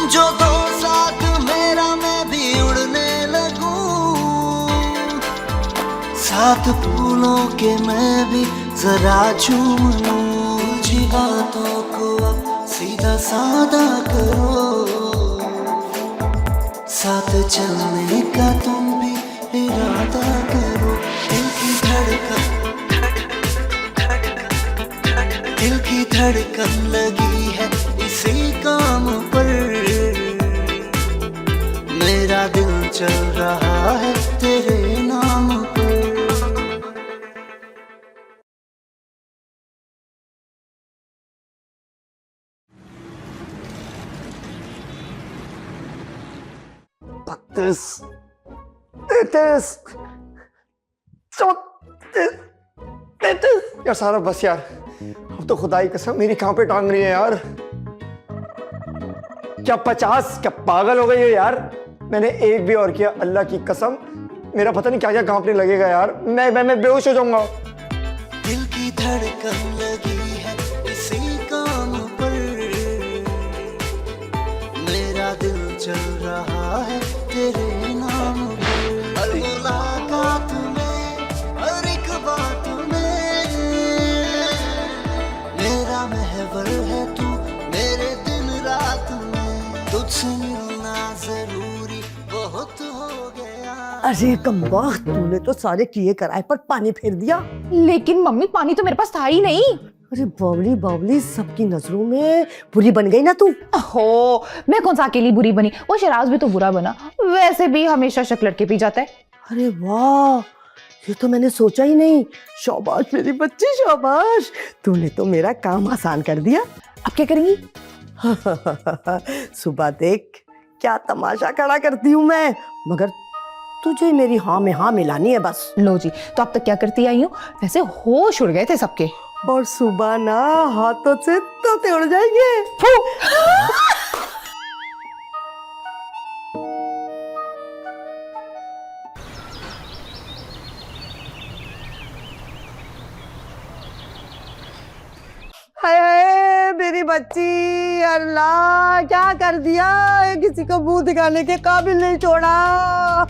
समझो तो साथ मेरा मैं भी उड़ने लगूं, साथ फूलों के मैं भी जरा झूम लूं। जी बातों को अब सीधा सादा करो, साथ चलने का तुम भी इरादा करो। दिल की धड़कन लगी है इसी काम पर, मेरा दिल चल रहा है तेरे नाम पर। बत्तीस, 33, 34, 33। यार सारा बस यार, अब तो खुदाई कसम मेरी कहां पे टांग रही है यार। क्या 50, क्या पागल हो गई हो यार। मैंने एक भी और किया, अल्लाह की कसम मेरा पता नहीं क्या क्या कांपने लगेगा यार। मैं बेहोश हो जाऊंगा। दिल की धड़कन लगी है इसी काम पर, मेरा दिल चल रहा है तेरे नाम पर। हर मुलाकात में, हर एक बात में, मेरा महवर है तू मेरे दिन रात में। तुझसे मिलना जरूरी बहुत हो गया। अरे कमबख्त, तूने तो सारे किए कराए पर पानी फेर दिया। लेकिन मम्मी पानी तो मेरे पास था ही नहीं। अरे बावली बावली, सबकी नजरों में बुरी बन गई ना तू। हो, मैं कौन सा अकेली बुरी बनी, वो शराज भी तो बुरा बना। वैसे भी हमेशा शक लड़के पी जाता है। अरे वाह, ये तो मैंने सोचा ही नहीं। शाबाश मेरी बच्ची, शाबाश, तूने तो मेरा काम आसान कर दिया। अब क्या करेंगी? सुबह देख क्या तमाशा खड़ा करती हूँ मैं, मगर तुझे मेरी हाँ में हाँ मिलानी है बस। लो जी, तो अब तक क्या करती आई हूँ? वैसे होश उड़ गए थे सबके। और सुबह ना हाथों से तोते उड़ जाएंगे। हाय हाय मेरी बच्ची, अल्लाह क्या कर दिया, किसी को मुंह दिखाने के काबिल नहीं छोड़ा।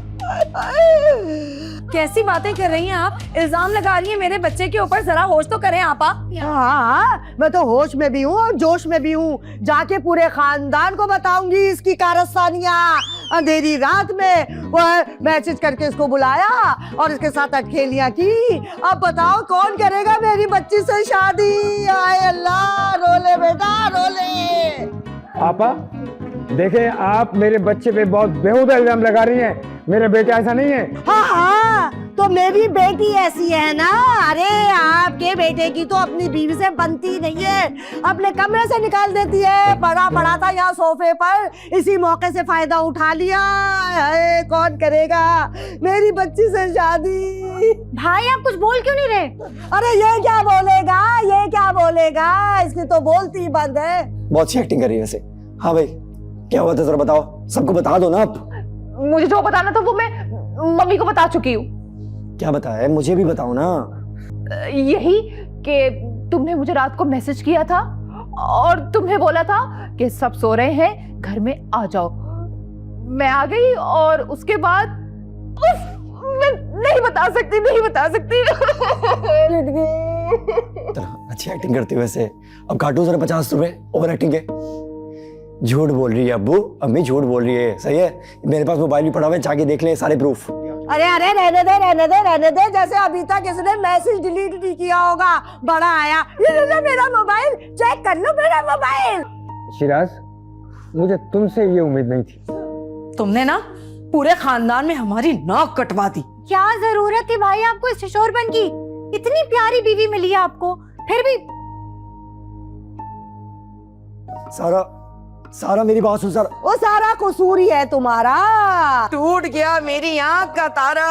कैसी बातें कर रही हैं आप? इल्जाम लगा रही हैं मेरे बच्चे के ऊपर। जरा होश तो करें आपा। हाँ, मैं तो होश में भी हूँ और जोश में भी हूँ। जाके पूरे खानदान को बताऊंगी इसकी कारस्तानियाँ। अंधेरी रात में वो मैसेज करके इसको बुलाया और इसके साथ अटखेलियाँ की। अब बताओ कौन करेगा मेरी बच्ची से शादी? आए अल्लाह, रोले बेटा रोले। पापा देखें, आप मेरे बच्चे पे बहुत बेहुदा इल्जाम लगा रही हैं। मेरा बेटा ऐसा नहीं है। हाँ हाँ, तो मेरी बेटी ऐसी है ना। अरे आपके बेटे की तो अपनी बीवी से बनती नहीं है, अपने कमरे से निकाल देती है। पड़ा था यहाँ सोफे पर, इसी मौके से फायदा उठा लिया। कौन करेगा मेरी बच्ची से शादी? भाई आप कुछ बोल क्यों नहीं रहे? अरे ये क्या बोलेगा, ये क्या बोलेगा, इसकी तो बोलती बंद है। बहुत सी एक्टिंग कर रही है वैसे। हाँ भाई, क्या हुआ था जरा बताओ, सबको बता दो ना आप। मुझे जो बताना था वो मैं मम्मी को बता चुकी हूँ। क्या बताया, मुझे भी बताओ ना। यही कि तुमने मुझे रात को मैसेज किया था और तुमने बोला था कि सब सो रहे हैं, घर में आ जाओ। मैं आ गई और उसके बाद मैं नहीं बता सकती, नहीं बता सकती। अच्छी एक्टिंग करती है वैसे। अब काटो जरा 50 रुपए ओवर एक्टिंग के। झूठ बोल रही है अब्बू, अम्मी झूठ बोल रही है। सही है, मेरे पास मोबाइल भी पड़ा हुआ है, जाके देख ले सारे प्रूफ। अरे अरे रहने दे रहने दे रहने दे, जैसे अभी तक इसने मैसेज डिलीट नहीं किया होगा। बड़ा आया, ये ले मेरा मोबाइल, चेक कर लो मेरा मोबाइल। शिराज, मुझे तुमसे ये उम्मीद नहीं थी। तुमने ना पूरे खानदान में हमारी नाक कटवा दी। क्या जरूरत थी भाई आपको इस शोरबन की? इतनी प्यारी बीवी मिली है आपको, फिर भी। सारा मेरी बात सुन। सारा, वो सारा कसूर ही है तुम्हारा। टूट गया मेरी आंख का तारा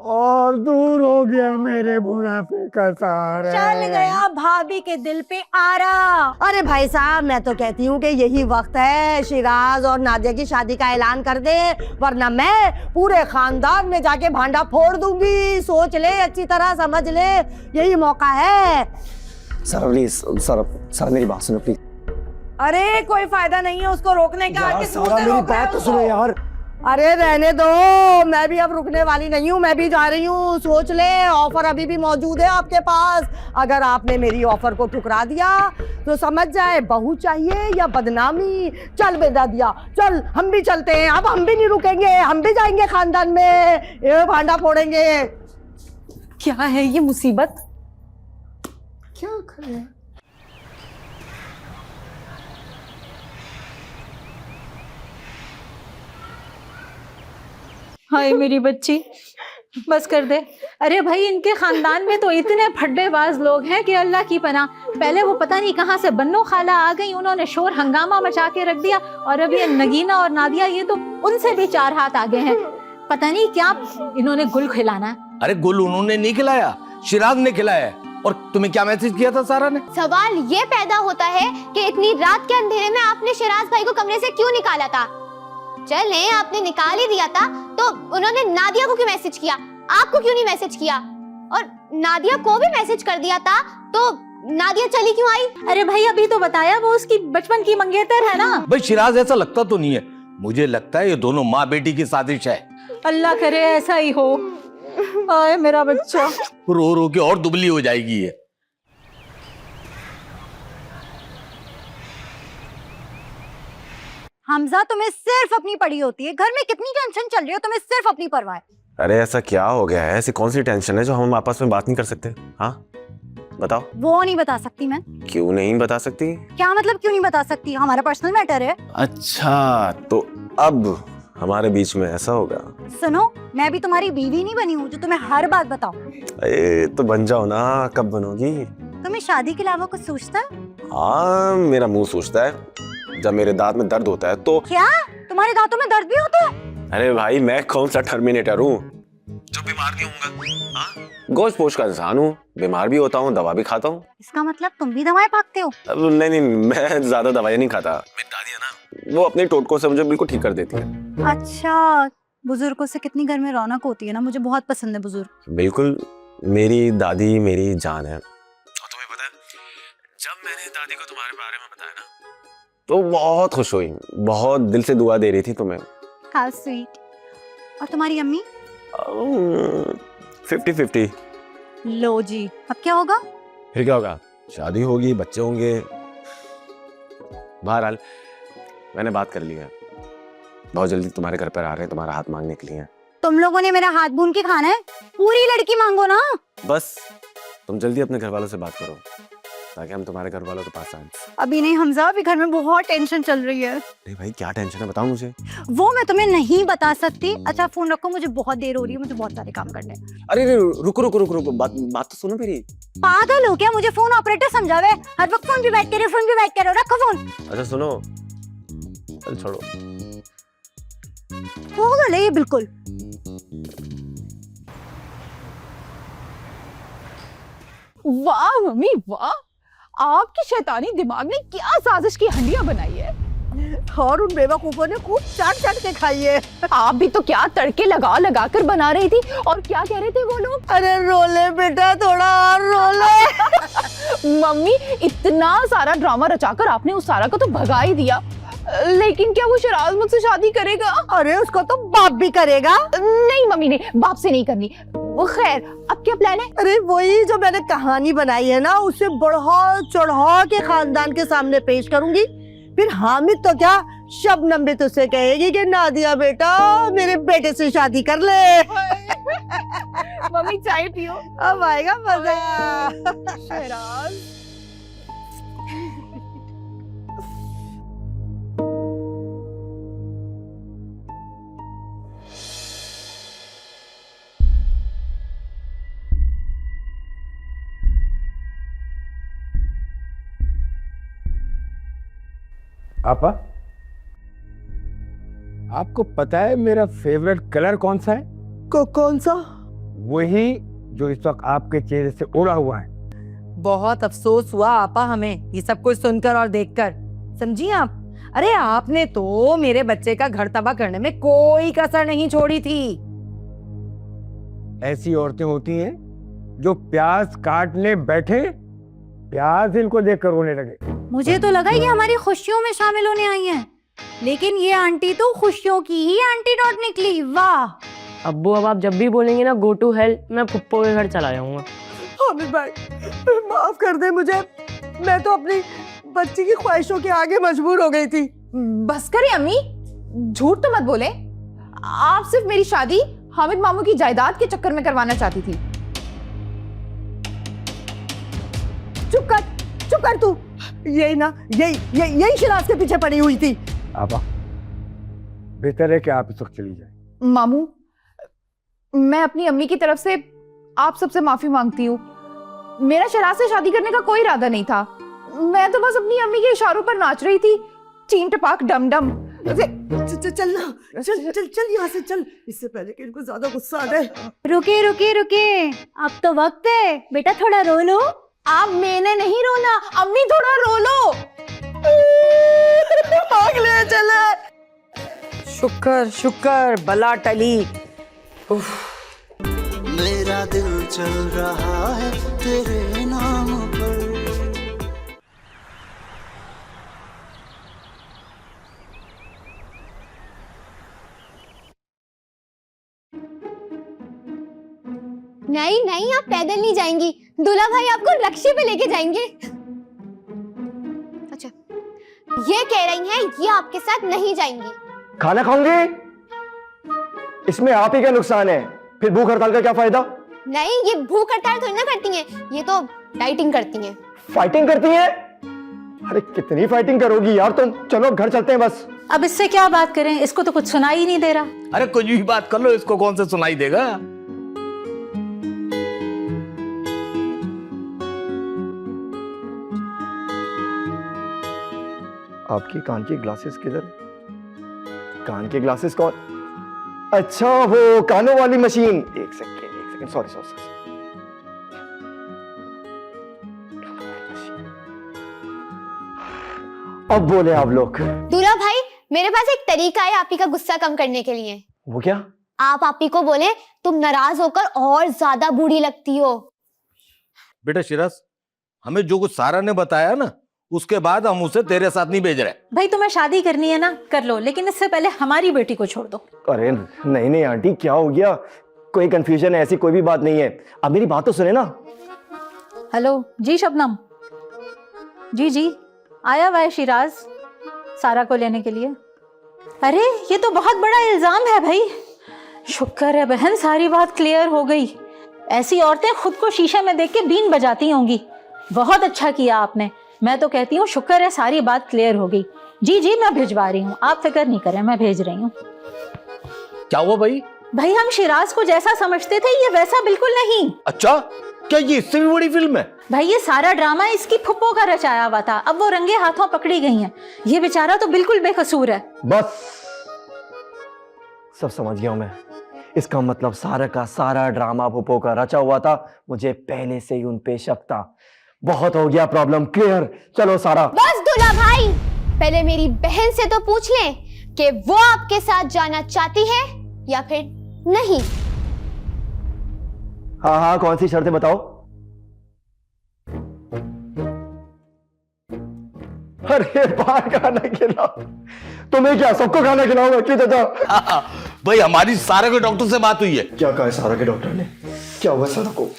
और दूर हो गया मेरे बुढ़ापे का सहारा। चल गया भाभी के दिल पे आरा। अरे भाई साहब, मैं तो कहती हूँ कि यही वक्त है शिराज और नादिया की शादी का ऐलान कर दे, वरना मैं पूरे खानदान में जाके भांडा फोड़ दूंगी। सोच ले, अच्छी तरह समझ ले, यही मौका है। सारा प्लीज, सारा मेरी बात सुनो प्लीज। अरे कोई फायदा नहीं है उसको रोकने का। यार किस मुंह सारा से मेरी रोक रहे बात हो तो उसको? सुनो यार। अरे रहने दो, मैं भी अब रुकने वाली नहीं हूँ, मैं भी जा रही हूँ। सोच ले, ऑफर अभी भी मौजूद है आपके पास। अगर आपने मेरी ऑफर को ठुकरा दिया तो समझ जाए बहू चाहिए या बदनामी। चल बेटा दिया, चल हम भी चलते हैं। अब हम भी नहीं रुकेंगे, हम भी जाएंगे खानदान में, ये भांडा फोड़ेंगे। क्या है ये मुसीबत? क्या करें? हाय मेरी बच्ची, बस कर दे। अरे भाई इनके खानदान में तो इतने फड्डेबाज लोग हैं कि अल्लाह की पनाह। पहले वो पता नहीं कहाँ से बन्नो खाला आ गई, उन्होंने शोर हंगामा मचा के रख दिया। और अब ये नगीना और नादिया, ये तो उनसे भी 4 हाथ आगे हैं। पता नहीं क्या इन्होंने गुल खिलाना है। अरे गुल उन्होंने नहीं खिलाया, शिराज ने खिलाया है। और तुम्हें क्या मैसेज किया था सारा ने? सवाल ये पैदा होता है कि इतनी रात के अंधेरे में आपने शिराज भाई को कमरे से क्यों निकाला था? चले आपने निकाल ही दिया था तो उन्होंने नादिया को क्यों मैसेज किया, आपको क्यों नहीं मैसेज किया? और नादिया को भी मैसेज कर दिया था तो नादिया चली क्यों आई? अरे भाई अभी तो बताया, वो उसकी बचपन की मंगेतर है ना। भाई शिराज ऐसा लगता तो नहीं है, मुझे लगता है ये दोनों माँ बेटी की साजिश है। अल्लाह करे ऐसा ही हो। आए मेरा बच्चा। रो रो के और दुबली हो जाएगी ये। हमजा तुम्हें सिर्फ अपनी पड़ी होती है। घर में कितनी टेंशन चल रही है, तुम्हें सिर्फ अपनी परवाह है। अरे ऐसा क्या हो गया है? ऐसी कौन सी टेंशन है जो हम आपस में बात नहीं कर सकते? हाँ बताओ। वो नहीं बता सकती मैं। क्यों नहीं बता सकती? क्या मतलब क्यों नहीं बता सकती? हमारा पर्सनल मैटर है। अच्छा तो अब हमारे बीच में ऐसा होगा। सुनो, मैं भी तुम्हारी बीवी नहीं बनी हूँ जो तुम्हें हर बात बताऊं। अरे तो बन जाओ ना, कब बनोगी? तुम्हें शादी के अलावा कुछ सोचता है? हाँ मेरा मुंह सोचता है। जब मेरे दांत में दर्द होता है तो। क्या तुम्हारे दांतों में दर्द भी होता है? अरे भाई मैं कौन सा टर्मिनेटर हूँ जो बीमार नहीं होऊंगा? हाँ? गोश्त पोश का इंसान हूँ, बीमार भी होता हूँ, दवा भी खाता हूँ। इसका मतलब तुम भी दवाएं भागते हो? नहीं नहीं, मैं ज्यादा दवाई नहीं खाता। मेरी दादी है ना, वो अपने टोटकों से मुझे बिल्कुल ठीक कर देती है। अच्छा, बुजुर्गों से कितनी घर में रौनक होती है ना, मुझे बहुत पसंद है बुजुर्ग। बिल्कुल, मेरी दादी मेरी जान है। और तुम्हें पता है, जब मैंने दादी को तुम्हारे बारे में बताया ना तो बहुत खुश हुई, बहुत दिल से दुआ दे रही थी तुम्हें। How sweet. और तुम्हारी अम्मी? 50-50। लो जी, अब क्या होगा? फिर क्या होगा? शादी होगी, बच्चे होंगे। बहरहाल मैंने बात कर ली है, बहुत जल्दी तुम्हारे घर पर आ रहे हैं, तुम्हारा हाथ मांगने के लिए। तुम लोगों ने मेरा हाथ भून के खाना है? पूरी लड़की मांगो ना। बस तुम जल्दी अपने घर वालों से बात करो ताकि हम तुम्हारे घर वालों के पास आए। अभी नहीं हमजा, अभी घर में बहुत टेंशन चल रही है। अरे भाई क्या टेंशन है, बताओ मुझे। वो मैं तुम्हें नहीं बता सकती। अच्छा फोन रखो, मुझे बहुत देर हो रही है, मुझे बहुत सारे काम करने हैं। अरे रुको रुको रुको रुको, बात तो सुनो मेरी। पागल हो क्या? मुझे फोन ऑपरेटर समझावे, हर वक्त फोन पे बात करे, फोन पे बात करो। रखो फोन। अच्छा सुनो, चल छोड़ो। पागल है ये बिल्कुल। वाह मम्मी वाह, आपकी शैतानी दिमाग ने क्या साजिश की हंडिया बनाई है। और उन बेवकूफों ने खूब चाट चाट के खाई है। आप भी तो क्या तड़के लगा लगा कर बना रही थी। और क्या कह रहे थे वो लोग? अरे रोले बेटा, थोड़ा और रोले। मम्मी इतना सारा ड्रामा रचाकर आपने उस सारा को तो भगा ही दिया, लेकिन क्या वो शिराज मुझसे शादी करेगा? अरे उसको तो बाप भी करेगा। नहीं मम्मी ने बाप से नहीं करनी। वो खैर, अब क्या प्लान है? अरे वही जो मैंने कहानी बनाई है ना, उसे बढ़ा चढ़ा के खानदान के सामने पेश करूंगी। फिर हामिद तो क्या, शबनम भी तुझसे कहेगी कि नादिया बेटा मेरे बेटे से शादी कर ले। मम्मी चाय पियो, अब आएगा मजा। शिराज आपा, आपको पता है मेरा फेवरेट कलर कौन सा है? कौन सा? वही जो इस वक्त आपके चेहरे से उड़ा हुआ है। बहुत अफसोस हुआ आपा हमें ये सब कुछ सुनकर और देखकर, समझी आप? अरे आपने तो मेरे बच्चे का घर तबाह करने में कोई कसर नहीं छोड़ी थी। ऐसी औरतें होती हैं जो प्याज काटने बैठे प्याज इनको देखकर रोने लगे। मुझे तो लगा ये हमारी खुशियों में शामिल होने आई हैं, लेकिन ये आंटी तो खुशियों की ही एंटीडोट निकली। वाह। अब्बू अब आप जब भी बोलेंगे ना गो टू हेल, मैं फुप्पो के घर चला जाऊंगा। हामिद भाई माफ कर दे मुझे, मैं तो अपनी बच्ची की ख्वाहिशों के आगे मजबूर हो गई थी। बस करें अम्मी, झूठ तो मत बोले। आप सिर्फ मेरी शादी हामिद मामू की जायदाद के चक्कर में करवाना चाहती थी। चुप कर तू। यही ना, यही शिराज के पीछे पड़ी हुई थी। आपा बेहतर है कि आप इस वक्त चली जाए। मामू, मैं अपनी अम्मी की तरफ से आप सबसे माफी मांगती हूँ। मेरा शराज से शादी करने का कोई इरादा नहीं था। मैं तो बस अपनी अम्मी के इशारों पर नाच रही थी। चीन टपाक डम डम। चल यहाँ से चल, इससे पहले कि इनको ज्यादा गुस्सा आ जाए। रुके, अब तो वक्त है बेटा, थोड़ा रो लो। आप, मैंने नहीं रोना, अम्मी थोड़ा रो लो। भाग ले चले। शुक्र बला टली। मेरा दिल चल रहा है तेरे नाम पर। नहीं, आप पैदल नहीं जाएंगी। दूल्हा भाई आपको रक्शे पे लेके जाएंगे। अच्छा, ये कह रही हैं ये आपके साथ नहीं जाएंगी। खाना खाऊंगी? इसमें आप ही का नुकसान है, फिर भूख हड़ताल का क्या फायदा? नहीं, ये भूख हड़ताल थोड़ी ना करती हैं, ये तो डाइटिंग करती हैं। फाइटिंग करती हैं? अरे कितनी फाइटिंग करोगी यार तुम। चलो घर चलते हैं बस। अब इससे क्या बात करें, इसको तो कुछ सुनाई ही नहीं दे रहा। अरे कुछ भी बात कर लो, इसको कौन से सुनाई देगा। आपकी कान की ग्लासेस किधर? कान के ग्लासेस कौन? अच्छा वो कानों वाली मशीन। एक सेकंड, सॉरी। अब बोले आप लोग। दूल्हा भाई, मेरे पास एक तरीका है आपी का गुस्सा कम करने के लिए। वो क्या? आप आपी को बोले तुम नाराज होकर और ज्यादा बूढ़ी लगती हो। बेटा शिराज, हमें जो कुछ सारा ने बताया ना, उसके बाद हम उसे तेरे साथ नहीं भेज रहे। भाई तुम्हें शादी करनी है ना, कर लो, लेकिन इससे पहले हमारी बेटी को छोड़ दो। अरे नहीं आंटी, क्या हो गया? कोई कंफ्यूजन है? ऐसी कोई भी बात नहीं है। अब मेरी बात तो सुने ना। हेलो जी शबनम। जी आया हुआ है शिराज सारा को लेने के लिए। अरे ये तो बहुत बड़ा इल्जाम है भाई। शुक्र है बहन, सारी बात क्लियर हो गई। ऐसी औरतें खुद को शीशे में देख के बीन बजाती होंगी। बहुत अच्छा किया आपने। मैं तो कहती हूँ शुक्र है सारी बात क्लियर हो गई। जी मैं भिजवा रही हूँ, आप फिक्र नहीं करें, मैं भेज रही हूँ। क्या हुआ भाई? भाई हम शिराज को जैसा समझते थे ये वैसा बिल्कुल नहीं। अच्छा, क्या ये इससे भी बड़ी फिल्म है? भाई ये सारा ड्रामा इसकी फुप्पो का रचाया हुआ था। अब वो रंगे हाथों पकड़ी गई हैं। ये बेचारा तो बिल्कुल बेकसूर है। बस सब समझ गया हूं मैं। इसका मतलब सारा का सारा ड्रामा फुप्पो का रचा हुआ था। मुझे पहले से ही उन पे शक था। बहुत हो गया, प्रॉब्लम क्लियर। चलो सारा। बस दूल्हा भाई, पहले मेरी बहन से तो पूछ लें कि वो आपके साथ जाना चाहती है या फिर नहीं। हाँ, कौन सी शर्तें बताओ? अरे बाहर खाना खिलाओ? तुम्हें क्या सबको खाना खिलाऊंगा? क्यों चाचा? भाई हमारी सारा के डॉक्टर से बात हुई है। क्या कहा सारा के डॉक्टर ने? क्या हुआ सारा को?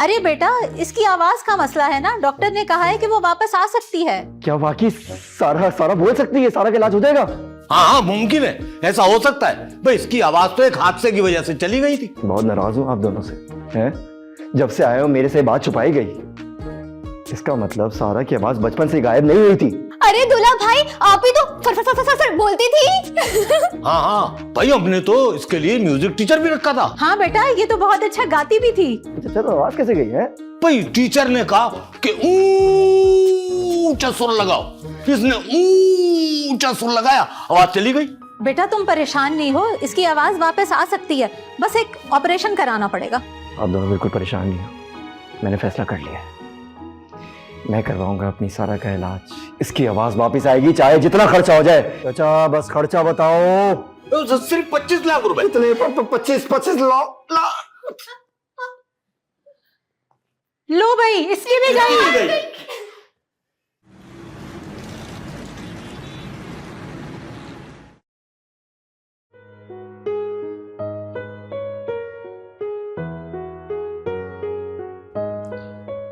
अरे बेटा, इसकी आवाज का मसला है ना। डॉक्टर ने कहा है कि वो वापस आ सकती है। क्या वाकई सारा बोल सकती है? सारा का इलाज हो जाएगा? हाँ, मुमकिन है, ऐसा हो सकता है। भाई इसकी आवाज तो एक हादसे की वजह से चली गई थी। बहुत नाराज हूं आप दोनों से। हैं? जब से आए हो मेरे से बात छुपाई गई। इसका मतलब सारा की आवाज बचपन से गायब नहीं हुई थी। अरे दूल्हा भाई, आप ही तो फर बोलती थी। हाँ, भाई हमने तो इसके लिए म्यूजिक टीचर भी रखा था। हाँ बेटा, ये तो बहुत अच्छा गाती भी थी। अच्छा, तो आवाज कैसे गई है? भाई टीचर ने कहा कि ऊंचा सुर लगाओ। इसने ऊंचा सुर लगाया, आवाज चली गई। बेटा तुम परेशान नहीं हो, इसकी आवाज वापस आ सकती है। बस एक ऑपरेशन कराना पड़ेगा। आप दोनों बिल्कुल परेशान नहीं हो। मैंने फैसला कर लिया है। मैं करवाऊंगा अपनी सारा का इलाज। इसकी आवाज वापस आएगी, चाहे जितना खर्चा हो जाए। चाचा बस खर्चा बताओ। तो सिर्फ 25 लाख रुपए। इतने 25 लाख। लो भाई, इसकी भी गई।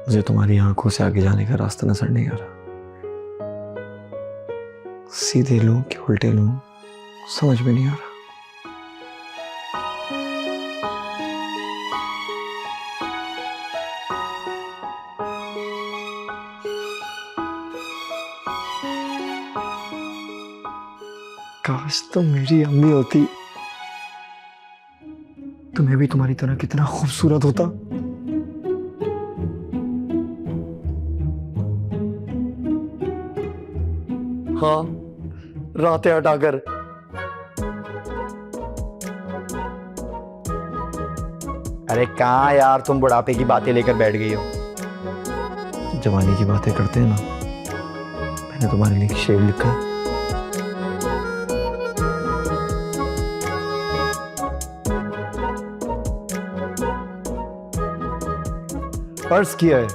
मुझे तुम्हारी आंखों से आगे जाने का रास्ता नजर नहीं आ रहा। सीधे लूं कि उल्टे लूं समझ में नहीं आ रहा। काश तुम मेरी अम्मी होती तो मैं भी तुम्हारी तरह कितना खूबसूरत होता। हाँ, रातें हटाकर। अरे कहाँ यार, तुम बुढ़ापे की बातें लेकर बैठ गई हो। जवानी की बातें करते हैं ना, मैंने तुम्हारे लिए एक शेर लिखा है। अर्ज किया है,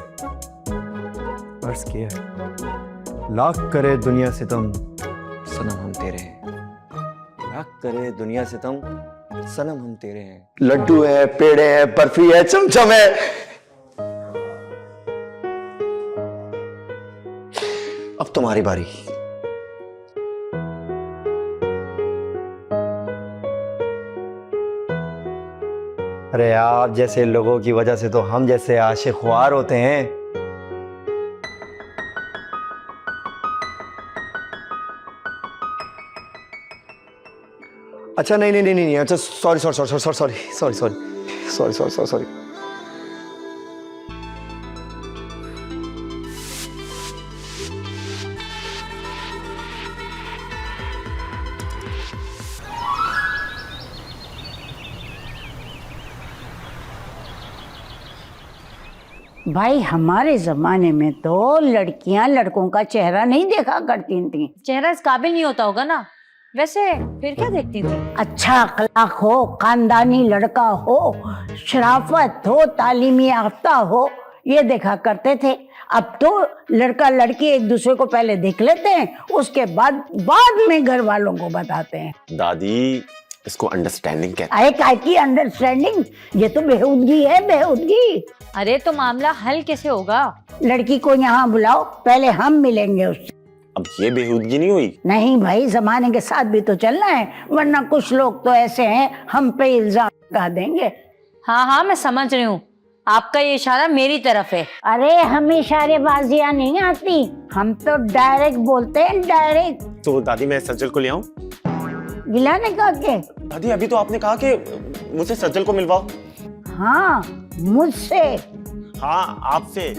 अर्ज किया है, लाख करे दुनिया से तुम सनम हम तेरे हैं, लाख करे दुनिया से तुम सनम हम तेरे हैं। लड्डू है, पेड़े हैं, बर्फी है, चमचम है। अब तुम्हारी बारी। अरे आप जैसे लोगों की वजह से तो हम जैसे आशिक ख्वार होते हैं। अच्छा नहीं नहीं नहीं नहीं, अच्छा sorry sorry sorry sorry sorry sorry sorry sorry sorry sorry sorry. भाई हमारे जमाने में तो लड़कियां लड़कों का चेहरा नहीं देखा करती थी। चेहरा इस काबिल नहीं होता होगा ना, वैसे फिर क्या देखती थी? अच्छा अखलाक हो, खानदानी लड़का हो, शराफत हो, तालीमी याफ्ता हो, ये देखा करते थे। अब तो लड़का लड़की एक दूसरे को पहले देख लेते हैं, उसके बाद में घर वालों को बताते हैं। दादी इसको अंडरस्टैंडिंग कहते आए काय की अंडरस्टैंडिंग, ये तो बेहूदगी है, बेहूदगी। अरे तो मामला हल कैसे होगा? लड़की को यहाँ बुलाओ, पहले हम मिलेंगे उससे। अब ये बेहूदगी नहीं हुई? नहीं भाई, जमाने के साथ भी तो चलना है, वरना कुछ लोग तो ऐसे हैं हम पे इल्जाम लगा देंगे। हाँ हाँ मैं समझ रही हूँ, आपका ये इशारा मेरी तरफ है। अरे हमें इशारेबाजियां नहीं आती, हम तो डायरेक्ट बोलते हैं, डायरेक्ट। तो दादी मैं सज्जल को ले आऊं? गिलाने का के? दादी अभी तो आपने कहा कि मुझसे सज्जल को मिलवाओ। हाँ मुझसे। हाँ आपसे।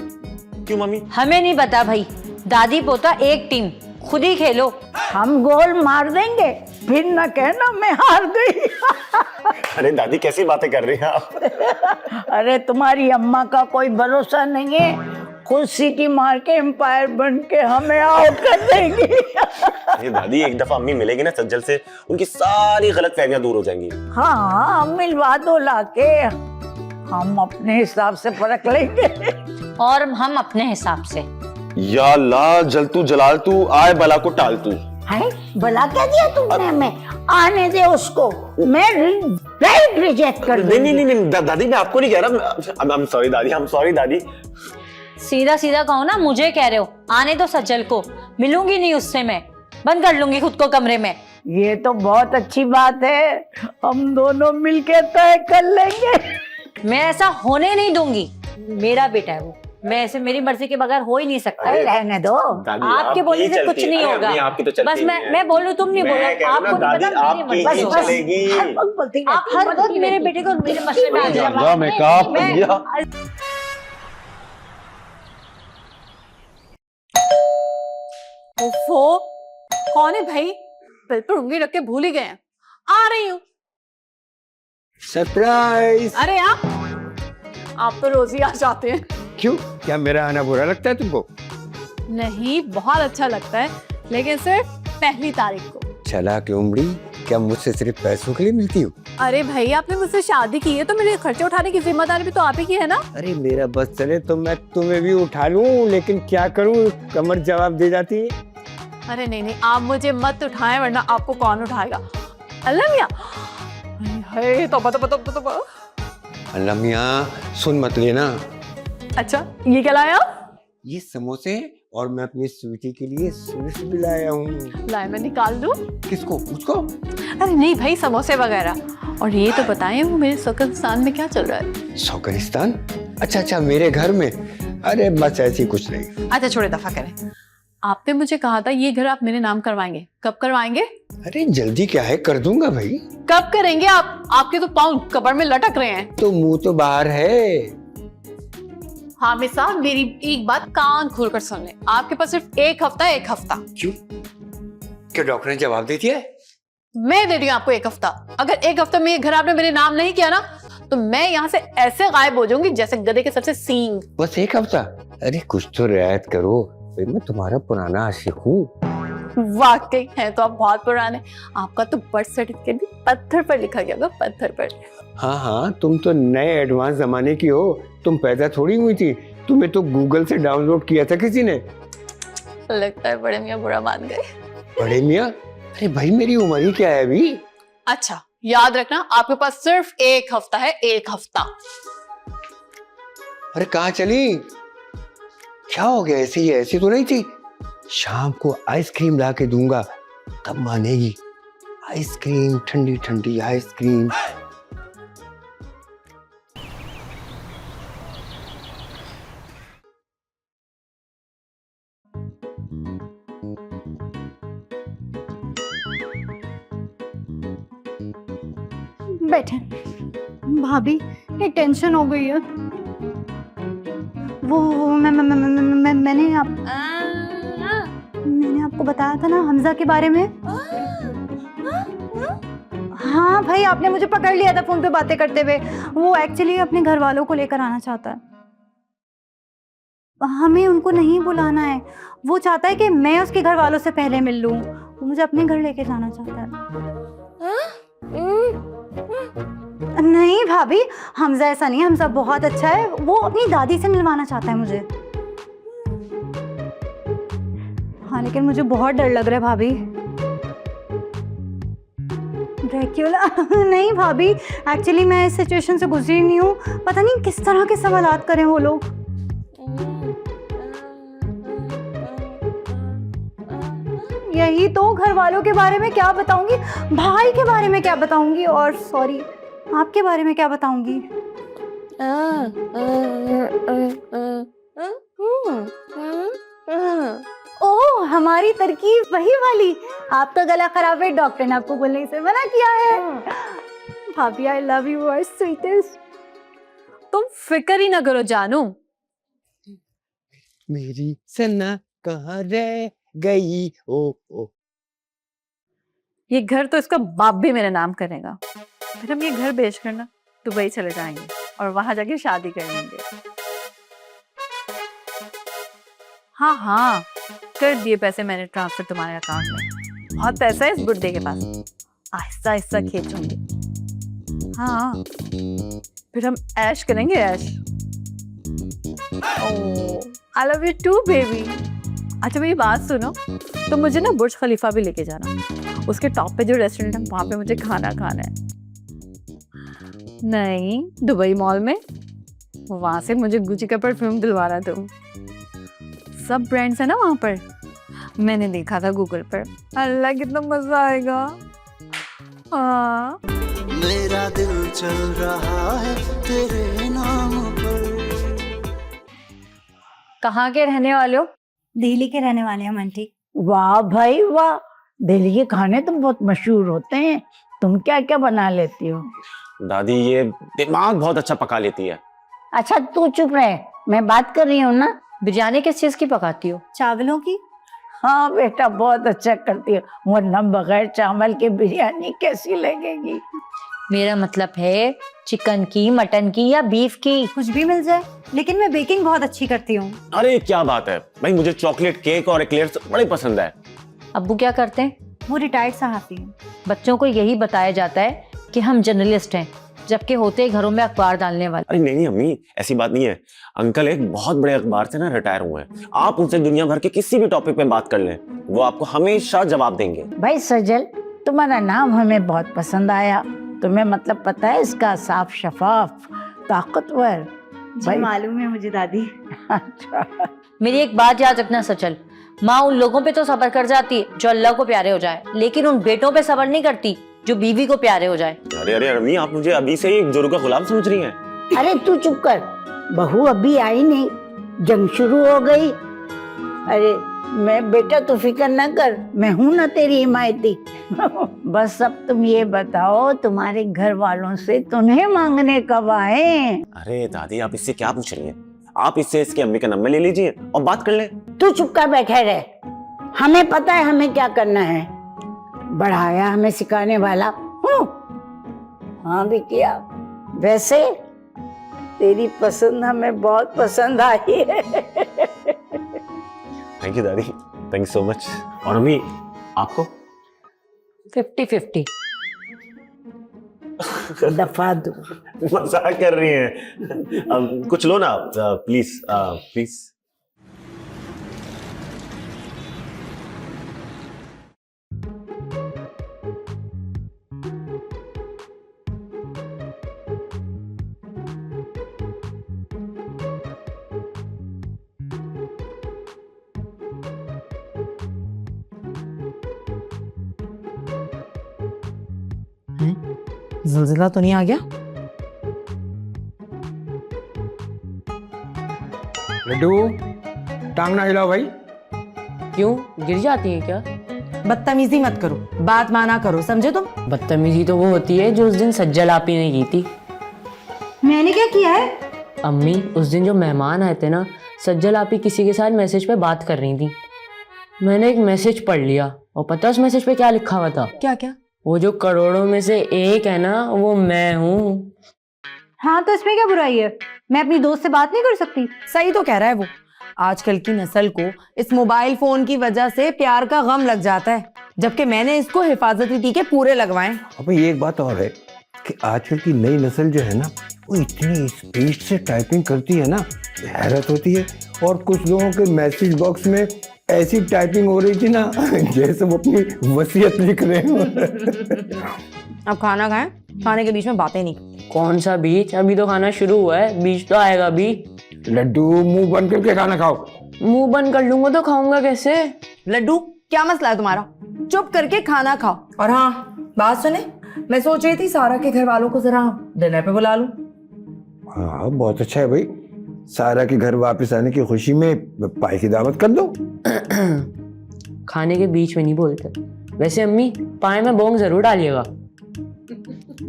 क्यों मम्मी? हमें नहीं पता भाई, दादी पोता एक टीम, खुद ही खेलो। हम गोल मार देंगे, फिर न कहना मैं हार गई। अरे दादी कैसी बातें कर रही हैं आप? अरे तुम्हारी अम्मा का कोई भरोसा नहीं है, खुद सीटी मार के एम्पायर बन के हमें आउट कर देंगी। ये दादी एक दफा अम्मी मिलेगी ना सज्जल से, उनकी सारी गलतफहमियां दूर हो जाएंगी। हाँ मिलवा दो लाके, हम अपने हिसाब से परख लेंगे। और हम अपने हिसाब से। या अल्लाह, जल तू जलाल तू, आए बला को टाल तू। है भला क्या दिया तुमने हमें? आने दे उसको, मैं रिजेक्ट कर दूंगी। नहीं नहीं नहीं दादी मैं आपको नहीं कह रहा। I'm sorry दादी, I'm sorry दादी। सीधा सीधा कहो ना, मुझे कह रहे हो। आने दो सज्जल को, मिलूंगी नहीं उससे, मैं बंद कर लूंगी खुद को कमरे में। ये तो बहुत अच्छी बात है, हम दोनों मिलके तय कर लेंगे। मैं ऐसा होने नहीं दूंगी, मेरा बेटा है वो, मैं ऐसे मेरी मर्जी के बगैर हो ही नहीं सकता। रहने दो, आपके बोलने से कुछ नहीं होगा। बस मैं बोलूं, तुम नहीं बोलो, आपको नहीं पता मेरी मर्जी। बस आप हर वक्त मेरे बेटे को मेरे मसले में आ जाओ। ओफो, कौन है भाई? बिल पर उंगली रख के भूल ही गए हैं। आ रही हूँ। सरप्राइज। अरे आप तो रोज ही आ जाते हैं। क्यों, क्या मेरा आना बुरा लगता है तुमको? नहीं, बहुत अच्छा लगता है, लेकिन सिर्फ पहली तारीख को। चालाक लोमड़ी, क्या मुझसे सिर्फ पैसों के लिए मिलती हो? अरे भाई, आपने मुझसे शादी की है तो मेरे खर्चे उठाने की जिम्मेदारी भी तो आप ही की है ना। अरे मेरा बस चले तो मैं तुम्हें भी उठा लूं, लेकिन क्या करूं, कमर जवाब दे जाती है। अरे नहीं, आप मुझे मत उठाएं, वरना आपको कौन उठाएगा? अल्लाह मियां, तौबा तौबा तौबा तौबा। अल्लाह मियां, सुन मत लेना, अच्छा ये क्या लाया? ये समोसे और मैं अपनी स्वीटी के लिए स्वीट्स भी लाया हूँ। लाए मैं निकाल दूं? किसको? मुझको? अरे नहीं भाई, समोसे वगैरह। और ये तो बताएं वो मेरे शौकनिस्तान में क्या चल रहा है? शौकनिस्तान? अच्छा अच्छा, मेरे घर में? अरे बस ऐसी कुछ नहीं। अच्छा छोड़े, दफा करें। आपने मुझे कहा था ये घर आप मेरे नाम करवाएंगे, कब करवाएंगे? अरे जल्दी क्या है, कर दूंगा भाई। कब करेंगे आप? आपके तो पाँव कब्र में लटक रहे हैं। तो मुंह तो बाहर है। हामिद साहब मेरी एक बात कान खोलकर सुन ले, आपके पास सिर्फ एक हफ्ता है, एक हफ्ता। क्यों? क्या डॉक्टर ने जवाब दे दिया है? मैं दे रही हूँ आपको एक हफ्ता। अगर एक हफ्ते में ये घर आपने मेरे नाम नहीं किया ना, तो मैं यहाँ से ऐसे गायब हो जाऊंगी जैसे गधे के सर से सींग। बस एक हफ्ता? अरे कुछ तो रियायत करो, मैं तुम्हारा पुराना आशिक हूँ। वाकई है तो आप बहुत पुराने। आपका तो बर्थ सर्टिफिकेट भी पत्थर पर लिखा गया होगा, पत्थर पर। हाँ हाँ, तुम तो नए एडवांस जमाने की हो। तुम पैदा थोड़ी हुई थी, तुम्हें तो गूगल से डाउनलोड किया था किसी ने। लगता है बड़े मियाँ बुरा मान गए। बड़े मियाँ? अरे भाई मेरी उम्र ही क्या है अभी। अच्छा याद रखना, आपके पास सिर्फ एक हफ्ता है, एक हफ्ता। अरे कहाँ चली? क्या हो गया? ऐसी तो नहीं थी। शाम को आइसक्रीम ला के दूंगा तब मानेगी। आइसक्रीम, ठंडी ठंडी आइसक्रीम। बैठे भाभी, ये टेंशन हो गई है। वो मैंने आपको बताया था ना हमजा के बारे में। हाँ भाई, आपने मुझे पकड़ लिया था फोन पे बातें करते हुए। वो एक्चुअली अपने घर वालों को लेकर आना चाहता है। हमें उनको नहीं बुलाना है। वो चाहता है कि मैं उसके घर वालों से पहले मिल लूं। वो मुझे अपने घर लेके जाना चाहता है। नहीं भाभी, हमजा ऐसा नहीं है। हमजा बहुत अच्छा है। वो अपनी दादी से मिलवाना चाहता है मुझे। हाँ लेकिन मुझे बहुत डर लग रहा है भाभी। ड्रैक्युला? नहीं भाभी, एक्चुअली मैं इस सिचुएशन से गुजरी नहीं हूँ। पता नहीं किस तरह के सवालात करें वो लोग। यही तो, घर वालों के बारे में क्या बताऊंगी, भाई के बारे में क्या बताऊंगी, और सॉरी आपके बारे में क्या बताऊंगी। ओह, हमारी तरकीब वही वाली। आपका गला खराब है, डॉक्टर ने आपको बोलने से मना किया है। भाभी आई लव यू और स्वीटेस्ट। तुम फिक्र ही ना करो जानू। मेरी सन्ना कहाँ रह गई? ओ ये घर तो इसका बाप भी मेरे नाम करेगा। फिर हम ये घर बेच कर ना दुबई चले जाएंगे और वहां जाके शादी कर लेंगे। हाँ, कर दिए पैसे मैंने ट्रांसफर तुम्हारे अकाउंट में। बहुत पैसा है इस बुड्ढे के पास, आहिस्ता आहिस्ता खींचूंगी। हाँ, फिर हम ऐश करेंगे, ऐश। I love you too baby. अच्छा मेरी बात सुनो, तो मुझे ना बुर्ज खलीफा भी लेके जाना। उसके टॉप पे जो रेस्टोरेंट है वहां पे मुझे खाना खाना है। नहीं, दुबई मॉल में। वहां से मुझे गुची का परफ्यूम दिलवाना तुम। सब ब्रांड्स है ना वहां पर, मैंने देखा था गूगल पर। अल्लाह कितना मजा आएगा। हाँ, मेरा दिल चल रहा है तेरे नाम पर। कहाँ के रहने वाले हो? दिल्ली के रहने वाले हैं आंटी। वाह भाई वाह, दिल्ली के खाने तो बहुत मशहूर होते हैं। तुम क्या क्या बना लेती हो? दादी ये दिमाग बहुत अच्छा पका लेती है। अच्छा तू चुप रहे, मैं बात कर रही हूँ ना। बिरयानी किस चीज की पकाती हो? चावलों की। हाँ बेटा, बहुत अच्छा करती है, वरना बगैर चावल के बिरयानी कैसी लगेगी। मेरा मतलब है चिकन की, मटन की या बीफ की, कुछ भी मिल जाए, लेकिन मैं बेकिंग बहुत अच्छी करती हूँ। अरे क्या बात है भाई, मुझे चॉकलेट केक और एक्लेयर्स बड़े पसंद है। अब्बू क्या करते हैं? वो रिटायर्ड सहाफी हैं। बच्चों को यही बताया जाता है कि हम जर्नलिस्ट हैं, जबकि होते ही घरों में अखबार डालने वाले। अरे नहीं अम्मी, ऐसी बात नहीं है। अंकल एक बहुत बड़े अखबार से ना रिटायर हुए हैं। आप उनसे दुनिया भर के किसी भी टॉपिक पे बात कर लें, वो आपको हमेशा जवाब देंगे। भाई सजल, तुम्हारा नाम हमें बहुत पसंद आया। तुम्हें मतलब पता है इसका, साफ शफाफ, ताकतवर, जी मालूम है मुझे दादी। अच्छा, मेरी एक बात याद रखना सचल, माँ उन लोगों पे तो सब्र कर जाती है जो अल्लाह को प्यारे हो जाए, लेकिन उन बेटों पे सब्र नहीं करती जो बीवी को प्यारे हो जाए। अरे अरे अम्मी, आप मुझे अभी से ही जोरू का गुलाम समझ रही हैं। अरे तू चुप कर, बहू अभी आई नहीं, जंग शुरू हो गई। अरे मैं बेटा तू फिक्र न कर, मैं हूं ना तेरी हिमायती। बस अब तुम ये बताओ तुम्हारे घर वालों से तुम्हें मांगने कब आए? अरे दादी, आप इससे क्या पूछ रही हैं? आप इससे इसके अम्मी का नंबर ले लीजिए और बात कर ले। तू चुप कर बैठे रहे, हमें पता है हमें क्या करना है। बढ़ाया हमें सिखाने वाला हूँ। हाँ भी किया। वैसे तेरी पसंद हमें बहुत पसंद आई है। थैंक यू दादी, थैंक यू सो मच। और अम्मी आपको? 50-50। दफा दो। मजाक कर रही हैं। कुछ लो ना प्लीज प्लीज। ज़िलज़िला तो नहीं आ गया? लड्डू, टांग ना हिलाओ भाई। क्यों, गिर जाती है क्या? बदतमीजी मत करो, बात माना करो, समझे तुम? बदतमीजी तो वो होती है जो उस दिन सज्जल आपी ने की थी। मैंने क्या किया है? अम्मी, उस दिन जो मेहमान आए थे ना, सज्जल आपी किसी के साथ मैसेज पे बात कर रही थी। मैंने एक मैसेज पढ़ लिया और पता उस मैसेज पे क्या लिखा हुआ था? क्या क्या? वो जो करोड़ों में से एक है ना, वो मैं हूँ। हाँ तो इसमें क्या बुराई है? मैं अपनी दोस्त से बात नहीं कर सकती? सही तो कह रहा है वो। आजकल की नस्ल को इस मोबाइल फोन की वजह से प्यार का गम लग जाता है, जबकि मैंने इसको हिफाजती टीके पूरे लगवाए। अब ये एक बात और है कि आजकल की नई नस्ल जो है ना, वो इतनी स्पीड से टाइपिंग करती है ना, हैरत होती है। और कुछ लोगों के मैसेज बॉक्स में ऐसी टाइपिंग हो रही थी ना जैसे वो अपनी वसीयत लिख रहे हो। अब खाना खाएं, खाने के बीच में बातें नहीं। कौन सा बीच? अभी तो खाना शुरू हुआ है, बीच तो आएगा अभी। लड्डू, मुंह बंद करके खाना खाओ। मुंह बंद कर लूंगा तो खाऊंगा कैसे? लड्डू, क्या मसला है तुम्हारा? चुप करके खाना खाओ। और हाँ, बात सुने, मैं सोच रही थी सारा के घर वालों को जरा डिनर पे बुला लूं। हाँ बहुत अच्छा है भाई, सारा के घर वापस आने की खुशी में पाई की दावत कर दो। खाने के बीच में नहीं बोलते। वैसे अम्मी, पाए में बोंग जरूर डालिएगा।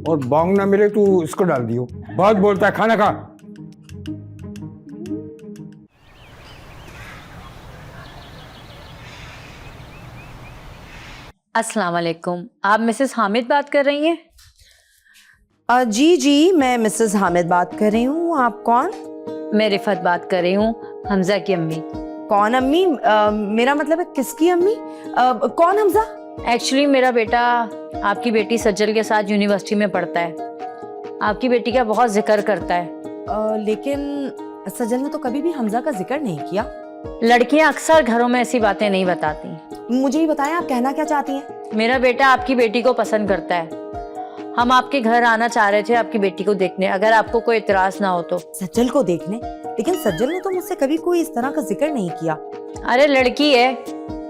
और बोंग ना मिले तो इसको डाल दियो, बहुत बोलता है। खाना खा। अस्सलाम वालेकुम, आप मिसेस हामिद बात कर रही हैं? जी जी, मैं मिसेस हामिद बात कर रही हूँ। आप कौन? मैं रिफत बात कर रही हूँ, हमजा की अम्मी। कौन अम्मी? मेरा मतलब है किसकी अम्मी? कौन हमजा? एक्चुअली मेरा बेटा आपकी बेटी सज्जल के साथ यूनिवर्सिटी में पढ़ता है। आपकी बेटी का बहुत जिक्र करता है। लेकिन सज्जल ने तो कभी भी हमजा का जिक्र नहीं किया। लड़कियां अक्सर घरों में ऐसी बातें नहीं बताती। मुझे ही बताएं, आप कहना क्या चाहती हैं? मेरा बेटा आपकी बेटी को पसंद करता है। हम आपके घर आना चाह रहे थे आपकी बेटी को देखने, अगर आपको कोई इतराज ना हो तो। सज्जल को देखने? लेकिन सज्जल ने तो मुझसे कभी कोई इस तरह का जिक्र नहीं किया। अरे लड़की है,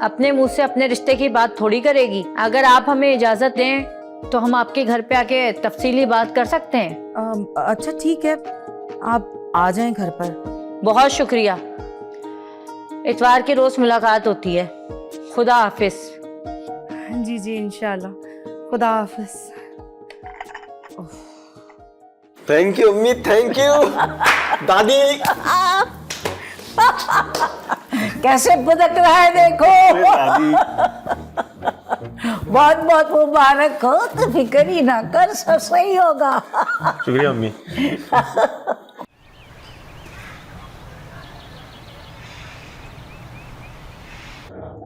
अपने मुंह से अपने रिश्ते की बात थोड़ी करेगी। अगर आप हमें इजाजत दें तो हम आपके घर पे आके तफसीली बात कर सकते हैं। अच्छा ठीक है, आप आ जाएं घर पर। बहुत शुक्रिया। इतवार के रोज मुलाकात होती है। खुदा हाफिज। जी जी इंशाल्लाह, खुदा हाफिज। थैंक यू अम्मी, थैंक यू। दादी कैसे बदक रहा है देखो। बहुत बहुत मुबारक हो, तो फिक्र ही ना कर, सब सही होगा। शुक्रिया अम्मी।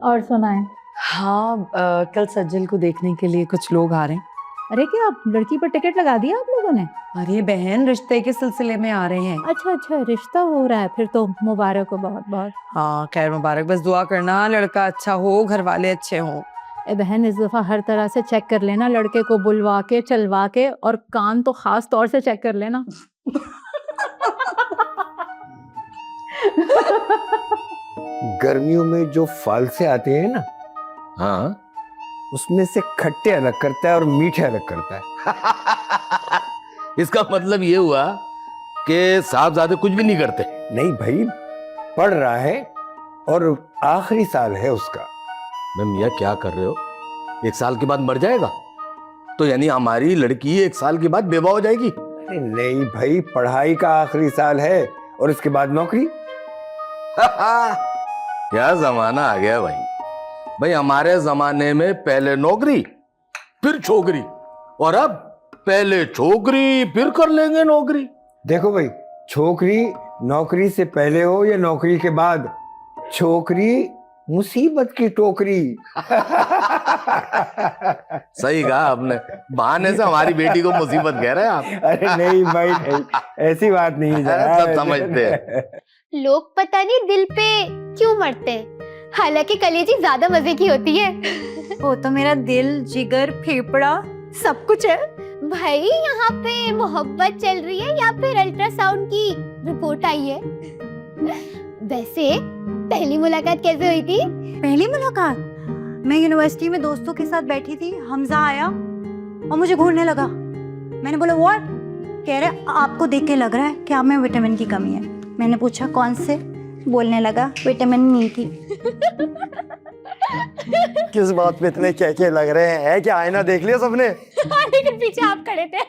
और सुनाएं? हाँ, कल सज्जल को देखने के लिए कुछ लोग आ रहे हैं। अरे क्या लड़की पर टिकट लगा दिया आप लोगों ने? अरे बहन, रिश्ते के सिलसिले में आ रहे हैं। अच्छा अच्छा, रिश्ता हो रहा है, फिर तो मुबारक हो बहुत बहुत। हाँ खैर मुबारक, बस दुआ करना लड़का अच्छा हो, घर वाले अच्छे हों। ए बहन, इस दफा हर तरह से चेक कर लेना, लड़के को बुलवा के चलवा के, और कान तो खास तौर से चेक कर लेना। गर्मियों में जो फाल से आते हैं ना, हाँ, उसमें से खट्टे अलग करता है और मीठे अलग करता है। इसका मतलब ये हुआ कि साहबजादे कुछ भी नहीं करते। नहीं भाई, पढ़ रहा है और आखिरी साल है उसका। मैं मियाँ क्या कर रहे हो? 1 साल के बाद मर जाएगा? तो यानी हमारी लड़की 1 साल के बाद बेवा हो जाएगी? अरे नहीं भाई, पढ़ाई का आखिरी साल है और इसके बाद नौकरी। क्या जमाना आ गया भाई। भाई हमारे जमाने में पहले नौकरी फिर छोकरी, और अब पहले छोकरी फिर कर लेंगे नौकरी। देखो भाई, छोकरी नौकरी से पहले हो या नौकरी के बाद, छोकरी मुसीबत की टोकरी। सही कहा आपने। बहाने से हमारी बेटी को मुसीबत कह रहे हैं आप। अरे नहीं भाई, नहीं, ऐसी बात नहीं है। सब समझते हैं। लोग पता नहीं दिल पे क्यों मरते हैं, हालांकि कलेजी ज्यादा मजे की होती है। वो तो मेरा दिल, जिगर, फेफड़ा सब कुछ है। भाई यहाँ पे मोहब्बत चल रही है या फिर अल्ट्रासाउंड की रिपोर्ट आई है? वैसे पहली मुलाकात कैसे हुई थी? पहली मुलाकात? मैं यूनिवर्सिटी में दोस्तों के साथ बैठी थी, हमजा आया और मुझे घूरने लगा। मैंने बोला व्हाट? कह रहे आपको देख के लग रहा है कि आप में विटामिन की कमी है। मैंने पूछा कौन से? बोलने लगा विटामिन नहीं थी। किस बात पे इतने क्या लग रहे हैं? क्या आईना देख लिया सबने? लेकिन पीछे आप खड़े थे।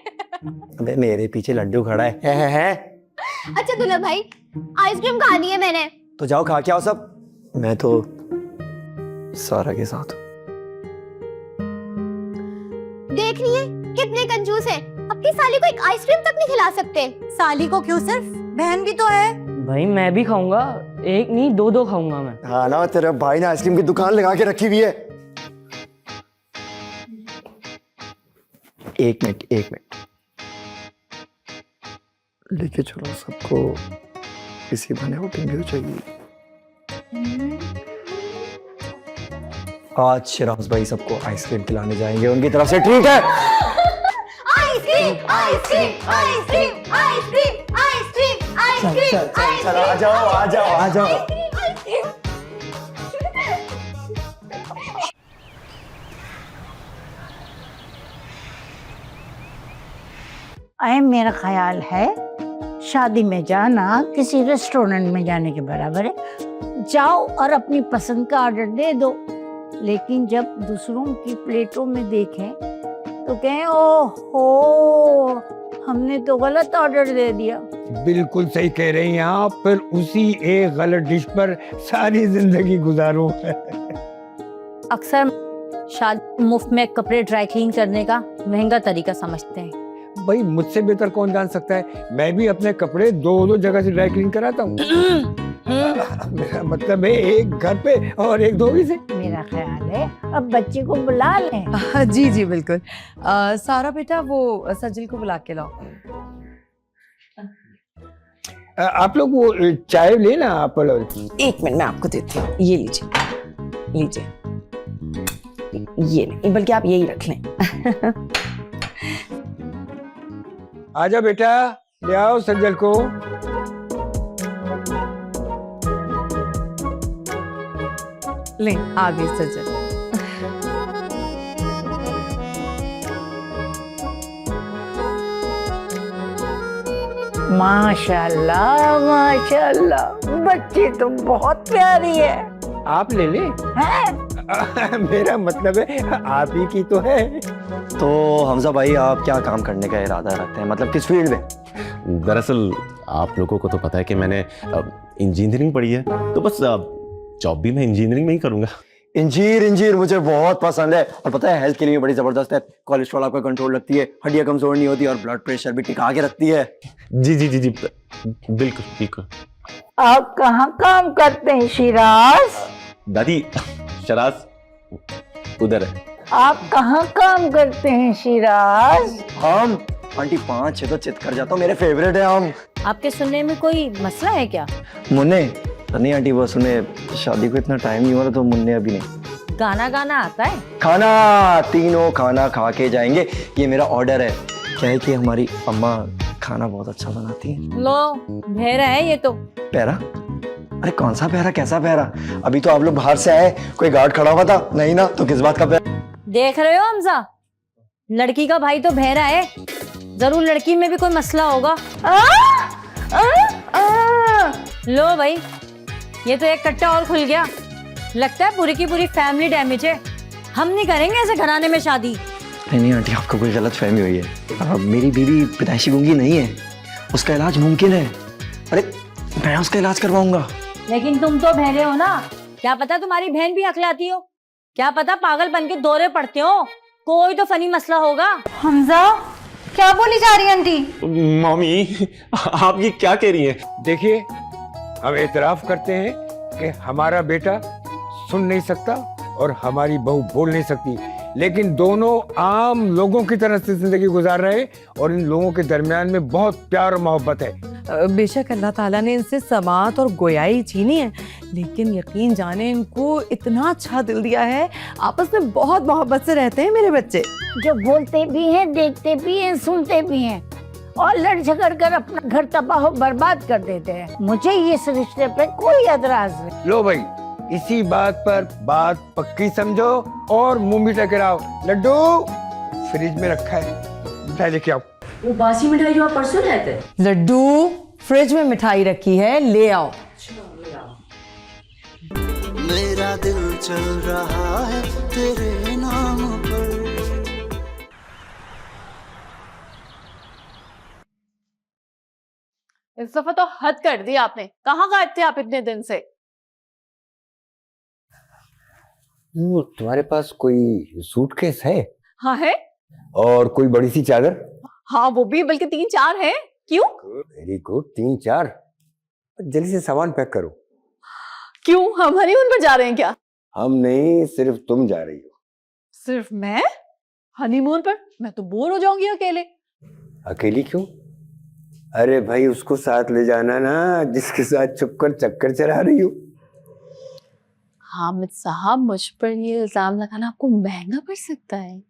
अबे मेरे पीछे लड्डू खड़ा है। अच्छा दुल्हा भाई, आइसक्रीम खानी है मैंने। तो जाओ खा के आओ सब। मैं तो सारा के साथ हूँ। देख रही है कितने कंजूस है, अपनी साली को एक आइसक्रीम तक नहीं खिला सकते। साली को क्यों, सिर्फ बहन भी तो है। भाई मैं भी खाऊंगा, एक नहीं 2 खाऊंगा मैं। हाँ ना, तेरे भाई ने आइसक्रीम की दुकान लगा के रखी हुई है। एक मिनट लेके चलो सबको, किसी बने आउटिंग भी चाहिए। आज शिराज भाई सबको आइसक्रीम खिलाने जाएंगे, उनकी तरफ से ट्रीट है। Ice cream ice cream ice cream ice cream ice cream ice cream. चल आ जाओ। मेरा ख्याल है शादी में जाना किसी रेस्टोरेंट में जाने के बराबर है। जाओ और अपनी पसंद का ऑर्डर दे दो, लेकिन जब दूसरों की प्लेटों में देखें तो कहें ओहो हमने तो गलत ऑर्डर दे दिया। बिल्कुल सही कह रही हैं आप। फिर उसी एक गलत डिश पर सारी जिंदगी गुजारो। अक्सर शादी मुफ्त में कपड़े ड्राई क्लीन करने का महंगा तरीका समझते हैं। भाई मुझसे बेहतर कौन जान सकता है, मैं भी अपने कपड़े 2 जगह से ड्राई क्लीन कराता हूँ। मेरा मतलब है एक घर पे और एक धोबी से। मेरा ख्याल है अब बच्चे को बुला लें। जी जी बिल्कुल। सारा बेटा वो सजिल को बुला के लाओ। आप लोग वो चाय लेना आप लोग। 1 मिनट मैं आपको देती हूँ, ये लीजिए ये नहीं, बल्कि आप यही रख लें। आजा बेटा, ले आओ सज्जल को। ले आ गई सज्जल। माशाल्लाह माशाल्लाह, बच्ची तो बहुत प्यारी है। आप ले ले। मेरा मतलब है आप ही की तो है। तो हमजा भाई आप क्या काम करने का इरादा रखते हैं, मतलब किस फील्ड में? दरअसल आप लोगों को तो पता है कि मैंने इंजीनियरिंग पढ़ी है, तो बस जॉब भी मैं इंजीनियरिंग में ही करूंगा। इंजीर मुझे बहुत पसंद है, और पता है हेल्थ के लिए बड़ी जबरदस्त है। कोलेस्ट्रॉल आपका कंट्रोल रखती है, हड्डियां कमजोर नहीं होती और ब्लड प्रेशर भी टिका के रखती है। जी जी जी जी बिल्कुल। आप कहाँ काम करते हैं शिराज? दादी शराज उधर है। आप कहाँ काम करते हैं शिराज? हम आंटी 5-6 तो चित कर जाता हूँ, मेरे फेवरेट है हम। आपके सुनने में कोई मसला है क्या? मुन्ने नहीं आंटी, वो सुने शादी को इतना टाइम नहीं हुआ तो मुन्ने अभी नहीं। गाना आता है? खाना तीनों खाना खा के जाएंगे, ये मेरा ऑर्डर है। क्या है कि हमारी अम्मा खाना बहुत अच्छा बनाती है। लो भेरा है ये तो। पैरा अरे कौन सा पहरा, कैसा पहरा? अभी तो आप लोग बाहर से आए, कोई गार्ड खड़ा हुआ था नहीं ना, तो किस बात का पहरा? देख रहे हो हमजा, लड़की का भाई तो बहरा है, जरूर लड़की में भी कोई मसला होगा। लो भाई, ये तो एक कट्टा और खुल गया। लगता है पूरी की पूरी फैमिली डैमेज है। हम नहीं करेंगे ऐसे घराने में शादी। नहीं आंटी, आपको कोई गलत फहमी हुई है। मेरी बीवी पैदाइशी गूंगी नहीं है, उसका इलाज मुमकिन है। अरे मैं उसका इलाज करवाऊंगा। लेकिन तुम तो बहरे हो ना, क्या पता तुम्हारी बहन भी हकलाती हो, क्या पता पागल बन के दौरे पड़ते हो, कोई तो फनी मसला होगा। हमजा, क्या बोली जा रही है आंटी? मम्मी आप ये क्या कह रही हैं? देखिए, हम एतराफ करते हैं कि हमारा बेटा सुन नहीं सकता और हमारी बहू बोल नहीं सकती, लेकिन दोनों आम लोगों की तरह से जिंदगी गुजार रहे हैं और इन लोगों के दरमियान में बहुत प्यार और मोहब्बत है। बेशक अल्लाह ताला ने इनसे समात और गोयाई छीनी है, लेकिन यकीन जाने इनको इतना अच्छा दिल दिया है, आपस में बहुत मोहब्बत से रहते हैं मेरे बच्चे। जो बोलते भी हैं, देखते भी हैं, सुनते भी हैं और लड़ झगड़ कर अपना घर तबाह बर्बाद कर देते हैं। मुझे इस रिश्ते पे कोई एतराज नहीं। लो भाई, इसी बात पर बात पक्की समझो और मुंह मीठा कराओ। लड्डू फ्रिज में रखा है, मिठाई लेके आओ। वो बासी मिठाई जो आप परसों लाए थे। लड्डू फ्रिज में मिठाई रखी है, ले आओ। मेरा दिल चल रहा है तेरे नाम पर। इस दफा तो हद कर दी आपने। कहाँ गायब थे आप इतने दिन से? तुम्हारे पास कोई सूटकेस है? हाँ है। और कोई बड़ी सी चादर? हाँ वो भी, बल्कि 3-4 है। क्यों? Very good, 3-4। जल्दी से सामान पैक करो। क्यों, हम हनीमून पर जा रहे हैं क्या? हम नहीं, सिर्फ तुम जा रही हो। सिर्फ मैं हनीमून पर? मैं तो बोर हो जाऊंगी अकेले। अकेली क्यों? अरे भाई, उसको साथ ले जाना ना, जिसके साथ छुपकर चक्कर चला रही हो। हामिद साहब, मुझ पर ये इल्जाम लगाना आपको महंगा पड़ सकता है।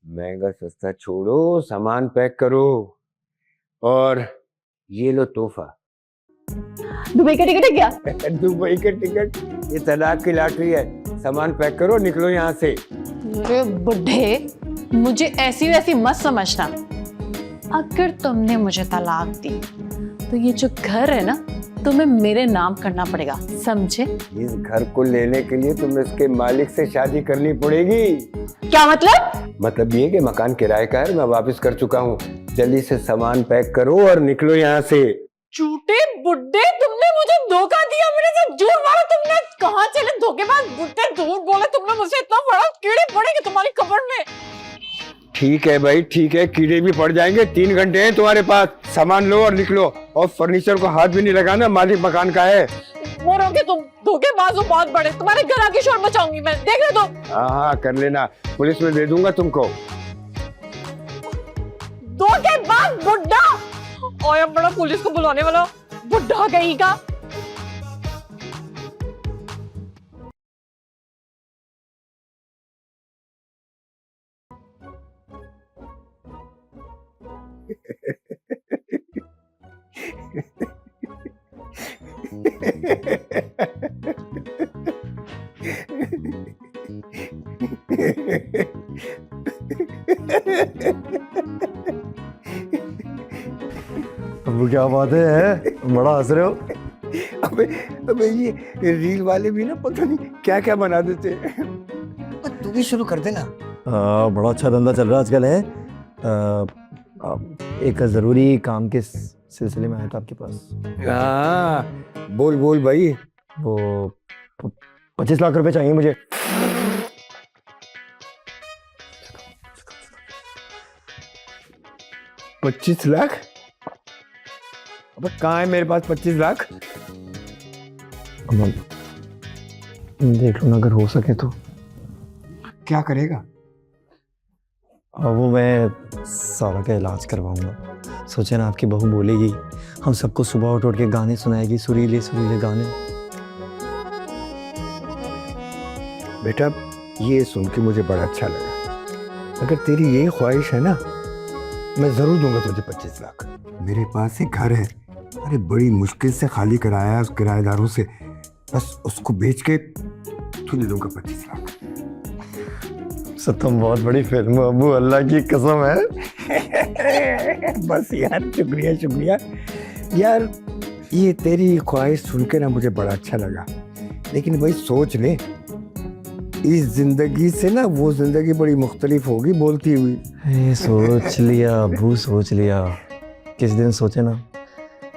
महंगा सस्ता छोड़ो, सामान पैक करो। और ये लो तोहफा। दुबई का टिकट है क्या? दुबई का टिकट? ये तलाक की लॉटरी है। सामान पैक करो, निकलो यहाँ से। अरे बुढ़े, मुझे ऐसी वैसी मत समझना। अगर तुमने मुझे तलाक दी तो ये जो घर है ना, तुम्हें मेरे नाम करना पड़ेगा, समझे? इस घर को लेने के लिए तुम्हें इसके मालिक से शादी करनी पड़ेगी। क्या मतलब? मतलब ये कि मकान किराए का है, मैं वापस कर चुका हूँ। जल्दी से सामान पैक करो और निकलो यहाँ से। झूठे बुड्ढे, तुमने मुझे धोखा दिया, मेरे साथ झूठ मारा तुमने। कहाँ चले धोखेबाज बुड्ढे, झूठ बोले तुमने मुझसे। इतना बड़ा कीड़े पड़ेंगे तुम्हारी कब्र में। ठीक है भाई, ठीक है, कीड़े भी पड़ जाएंगे। 3 घंटे हैं तुम्हारे पास, सामान लो और निकलो। और फर्नीचर को हाथ भी नहीं लगाना, मालिक मकान का है। मरोगे तुम, धोखेबाज हो बहुत बड़े। तुम्हारे घर आके शोर मचाऊंगी मैं, देख रहे तुम। हाँ कर लेना, पुलिस में दे दूंगा तुमको। धोखेबाज बुड्ढा, और बड़ा पुलिस को बुलाने वाला बुड्ढा कहीं का। अब क्या बात है, बड़ा हंस रहे हो? अबे ये रील वाले भी ना पता नहीं क्या क्या बना देते हैं। तू भी शुरू कर देना। बड़ा अच्छा धंधा चल रहा है आजकल है। एक जरूरी काम के सिलसिले में आया था आपके पास। हाँ बोल बोल भाई। वो 25 लाख रुपए चाहिए मुझे। $25 लाख? अब कहाँ है मेरे पास 25 लाख? देख लो ना, अगर हो सके तो। क्या करेगा? अब वो मैं सारा का इलाज करवाऊंगा। सोचे ना, आपकी बहू बोलेगी, हम सबको सुबह उठ के गाने सुनाएगी, सुरीले सुरीले गाने। बेटा ये सुन के मुझे बड़ा अच्छा लगा। अगर तेरी ये ख्वाहिश है ना, मैं जरूर दूंगा तुझे 25 लाख। मेरे पास एक घर है, अरे बड़ी मुश्किल से खाली कराया है उस किराएदारों से। बस उसको बेच के तू दे दूंगा 25 लाख। सतम बहुत बड़ी फिल्म अबू, अल्लाह की कसम है। बस यार, शुक्रिया शुक्रिया यार। ये तेरी ख्वाहिश सुन के ना मुझे बड़ा अच्छा लगा, लेकिन भाई सोच ले, इस जिंदगी से ना वो जिंदगी बड़ी मुख्तलिफ होगी बोलती हुई। सोच लिया अबू, सोच लिया। किस दिन सोचे ना,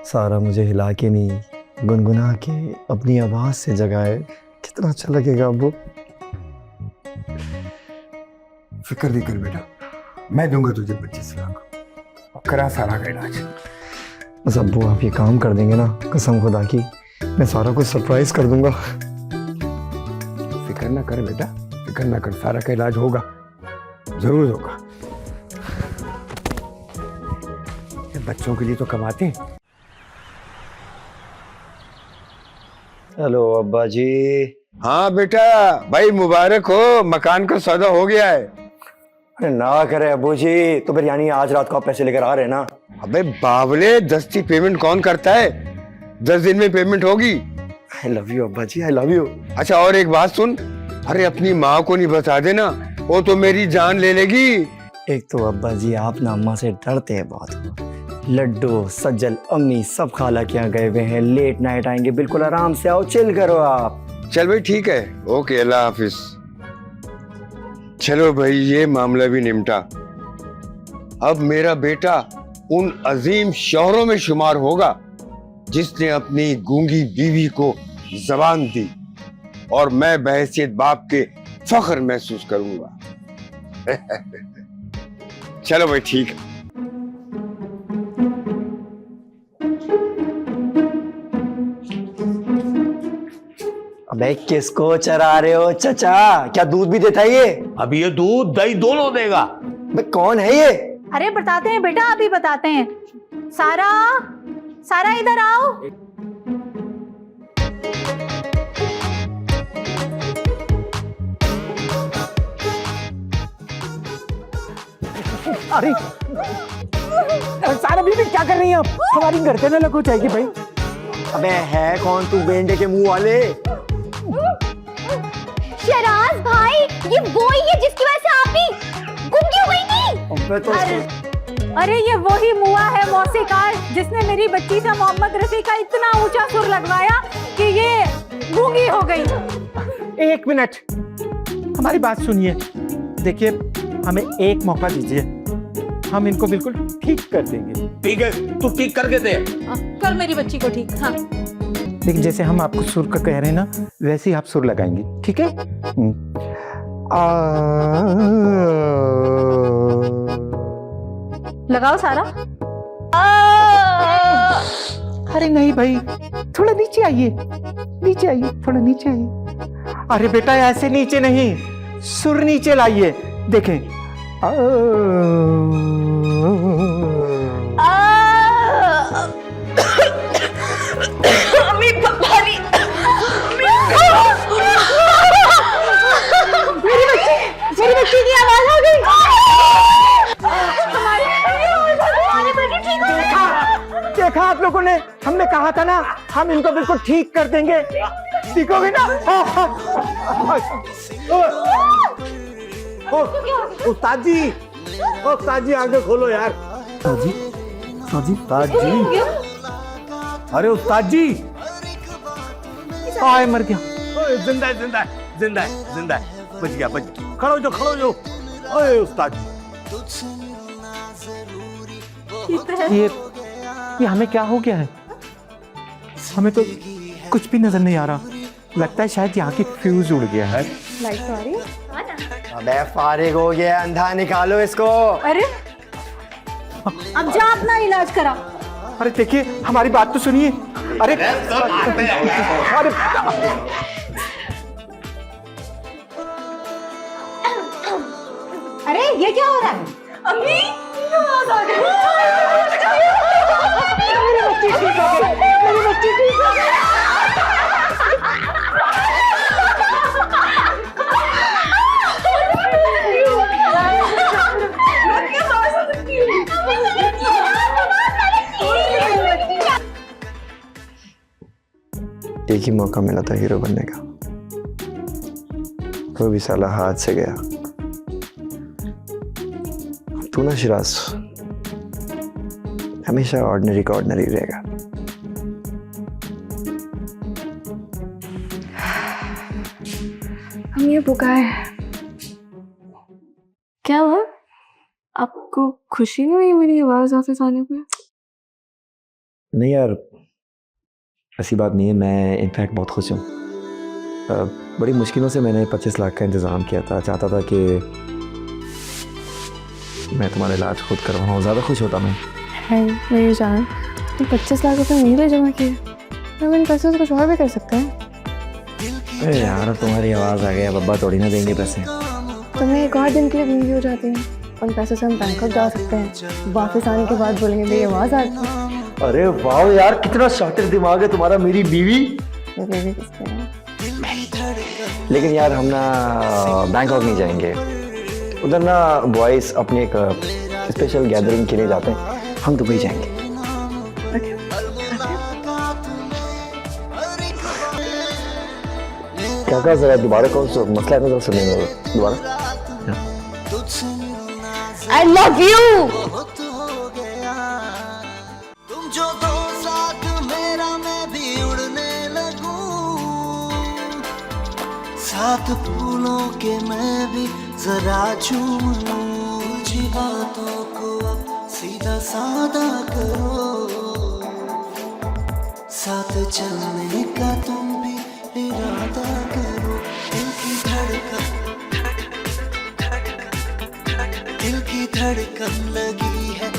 सारा मुझे हिला के नहीं, गुनगुना के अपनी आवाज से जगाए, कितना अच्छा लगेगा अबू। फिक्र नहीं कर बेटा, मैं दूंगा तुझे 25 लाख और करा सारा का इलाज। बस अब्बू आप ये काम कर देंगे ना, कसम खुदा की मैं सारा कुछ सरप्राइज कर दूंगा। फिक्र ना कर बेटा, फिक्र ना कर, सारा का इलाज होगा, जरूर होगा। ये बच्चों के लिए तो कमाते हैं। हेलो अब्बा जी। हाँ बेटा, भाई मुबारक हो, मकान का सौदा हो गया है। अरे ना करे अब्बू जी, तो फिर यानी आज रात को आप पैसे लेकर आ रहे हैं ना? अबे बावले, 10 की पेमेंट कौन करता है? 10 दिन में पेमेंट होगी। आई लव यू अब्बा जी, आई लव यू। अच्छा और एक बात सुन, अरे अपनी माँ को नहीं बता देना, वो तो मेरी जान ले लेगी। एक तो अब्बा जी आप ना अम्मा से डरते हैं बहुत। लड्डू, सज्जल, अम्मी सब खाला के यहाँ गए हुए हैं, लेट नाइट आएंगे, बिल्कुल आराम से आओ, चिल करो आप। चल भाई ठीक है, ओके, अल्लाह हाफिज। चलो भाई, ये मामला भी निपटा। अब मेरा बेटा उन अजीम शौहरों में शुमार होगा जिसने अपनी गूंगी बीवी को जबान दी, और मैं बहैसियत बाप के फख्र महसूस करूंगा। चलो भाई ठीक है। अबे किसको चरा रहे हो चचा? क्या दूध भी देता है ये? अब ये दूध दही दोनों देगा। अबे कौन है ये? अरे बताते हैं बेटा, अभी बताते हैं। सारा, सारा इधर आओ। अरे सारा बीबी क्या कर रही हैं आप? हमारी गर्दन अलग हो जाएगी भाई। अबे है कौन तू बेंडे के मुंह वाले? शराज भाई, ये वो ही है जिसकी वजह से आप भी गुंगी हो गई थी। अरे ये वही मुआ है मौसीकार जिसने मेरी बच्ची से मोहम्मद रफी का इतना ऊंचा सुर लगवाया कि ये गूंगी हो गई। एक मिनट, हमारी बात सुनिए। देखिए, हमें एक मौका दीजिए, हम इनको बिल्कुल ठीक कर देंगे। ठीक है, तू ठीक करके दे। कर मेरी बच्ची को ठीक। हाँ, लेकिन जैसे हम आपको सुर का कह रहे हैं ना, वैसे ही आप सुर लगाएंगे, ठीक है? लगाओ सारा। अरे नहीं भाई, थोड़ा नीचे आइए, नीचे आइए, थोड़ा नीचे आइए। अरे बेटा ऐसे नीचे नहीं, सुर नीचे लाइए। देखें, मेरी बच्ची की आवाज आ गई। देखा आप लोगों ने, हमने कहा था ना, हम इनको बिल्कुल ठीक कर देंगे। सीखोगे ना? उस्ताद जी, उस्ताद जी आगे खोलो यार। उस्ताद जी, अरे उस्ताद जी, आए मर गया। जिंदा है, जिंदा है, जिंदा है, जिंदा है, बच गया, बच गया। खड़ो जो, खड़ो जो। ओए उस्ताद जी, ये हमें क्या हो गया है? हमें तो कुछ भी नजर नहीं आ रहा। लगता है शायद यहाँ की फ्यूज उड़ गया है। लाइट तो आ रही है। अबे फारिग हो गया, अंधा निकालो इसको। अरे अब जा अपना इलाज करा। अरे देखिए, हमारी बात तो सुनिए। अरे अरे ये क्या हो रहा है? अम्मी, आवाज आ गई। मेरी बच्ची ठीक हो गई, मेरी बच्ची ठीक हो गई। एक ही मौका मिला था हीरो बनने का, वो भी साला हाथ से गया। तू ना शिराज हमेशा ऑर्डिनरी का ऑर्डिनरी रहेगा। हम ये पुकाए क्या हुआ? आपको खुशी नहीं हुई मेरी आवाज ऑफिस आने पे? नहीं यार, ऐसी बात नहीं है। मैं इनफैक्ट बहुत खुश हूँ। बड़ी मुश्किलों से मैंने 25 लाख का इंतज़ाम किया था। चाहता था कि मैं तुम्हारा इलाज खुद करवाऊँ। ज़्यादा खुश होता मैं। है मेरी जान, तुम 25 लाख रुपए नहीं ले जमा किए, तो इन पैसों से कुछ और भी कर सकते हैं। अरे यार तुम्हारी आवाज़ आ गया, बब्बा थोड़ी ना देंगे पैसे। तो मैं एक और दिन के लिए बीवी हो जाती हूँ, उन पैसों से हम बैंकॉक जा सकते हैं। वापस आने के बाद बोलेंगे मेरी आवाज़ आती है। अरे वाह यार, कितना शातिर दिमाग है तुम्हारा। मेरी बीवी किसके है? लेकिन यार हम ना बैंकॉक नहीं जाएंगे। उधर ना बॉयज अपनी एक स्पेशल गैदरिंग के लिए जाते हैं। हम दुबई जाएंगे। क्या कहा जरा दोबारा? कौन सा मसला है? सुनेंगे दोबारा। I love you. तुम जो दो साथ मेरा मैं भी उड़ने लगूं, साथ फूलों के मैं भी जरा चूम लूं। जी बातों को अब सीधा सादा करो, साथ चलने का तुम भी इरादा करो। दिल की धड़कन लगी है